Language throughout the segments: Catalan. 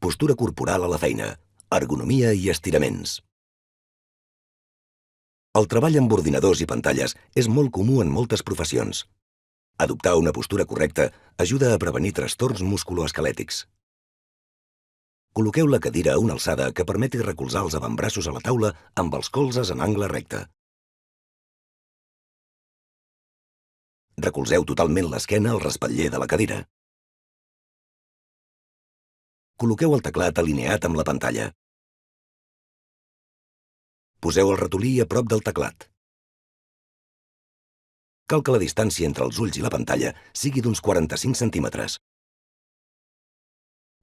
postura corporal a la feina, ergonomia i estiraments. El treball amb ordinadors i pantalles és molt comú en moltes professions. Adoptar una postura correcta ajuda a prevenir trastorns musculoesquelètics. Col·loqueu la cadira a una alçada que permeti recolzar els avantbraços a la taula amb els colzes en angle recte. Recolzeu totalment l'esquena al respatller de la cadira. Col·loqueu el teclat alineat amb la pantalla. Poseu el ratolí a prop del teclat. Cal que la distància entre els ulls i la pantalla sigui d'uns 45 centímetres,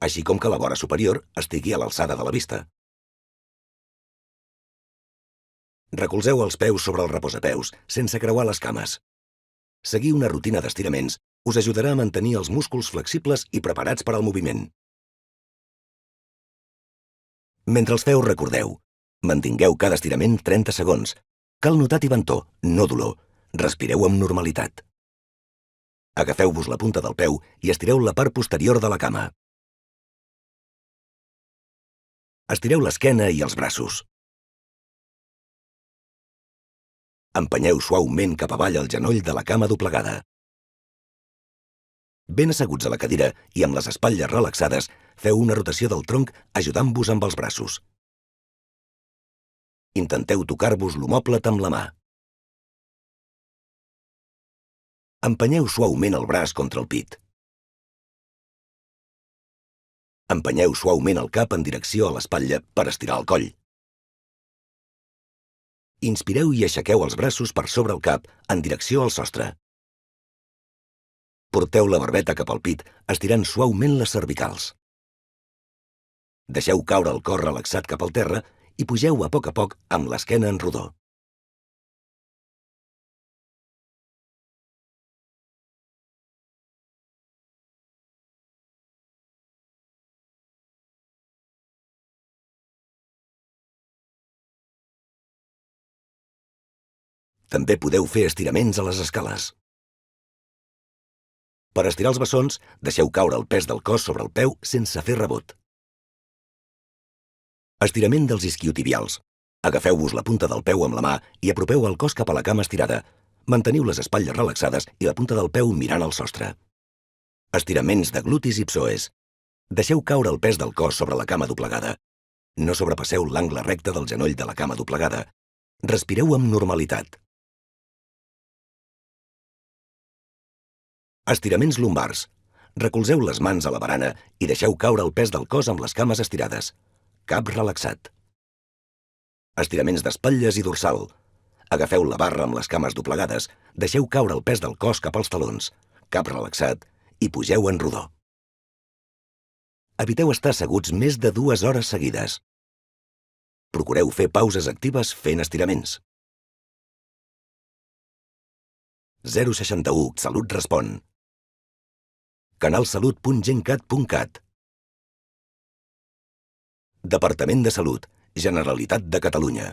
així com que la vora superior estigui a l'alçada de la vista. Recolzeu els peus sobre el reposapeus, sense creuar les cames. Seguir una rutina d'estiraments us ajudarà a mantenir els músculs flexibles i preparats per al moviment. Mentre els feu, recordeu: mantingueu cada estirament 30 segons. Cal notar tibantor, no dolor. Respireu amb normalitat. Agafeu-vos la punta del peu i estireu la part posterior de la cama. Estireu l'esquena i els braços. Empenyeu suaument cap avall el genoll de la cama doblegada. Ben asseguts a la cadira i amb les espatlles relaxades, feu una rotació del tronc ajudant-vos amb els braços. Intenteu tocar-vos l'omòplat amb la mà. Empenyeu suaument el braç contra el pit. Empenyeu suaument el cap en direcció a l'espatlla per estirar el coll. Inspireu i aixequeu els braços per sobre el cap en direcció al sostre. Porteu la barbeta cap al pit, estirant suaument les cervicals. Deixeu caure el cor relaxat cap al terra i pugeu a poc amb l'esquena en rodó. També podeu fer estiraments a les escales. Per estirar els bessons, deixeu caure el pes del cos sobre el peu sense fer rebot. Estirament dels isquiotibials. Agafeu-vos la punta del peu amb la mà i apropeu el cos cap a la cama estirada. Manteniu les espatlles relaxades i la punta del peu mirant al sostre. Estiraments de glutis i psoes. Deixeu caure el pes del cos sobre la cama doblegada. No sobrepasseu l'angle recte del genoll de la cama doblegada. Respireu amb normalitat. Estiraments lumbars. Recolzeu les mans a la barana i deixeu caure el pes del cos amb les cames estirades. Cap relaxat. Estiraments d'espatlles i dorsal. Agafeu la barra amb les cames doblegades, deixeu caure el pes del cos cap als talons, cap relaxat i pugeu en rodó. Eviteu estar asseguts més de 2 hores seguides. Procureu fer pauses actives fent estiraments. 061 Salut Respon. Canalsalut.gencat.cat. Departament de Salut, Generalitat de Catalunya.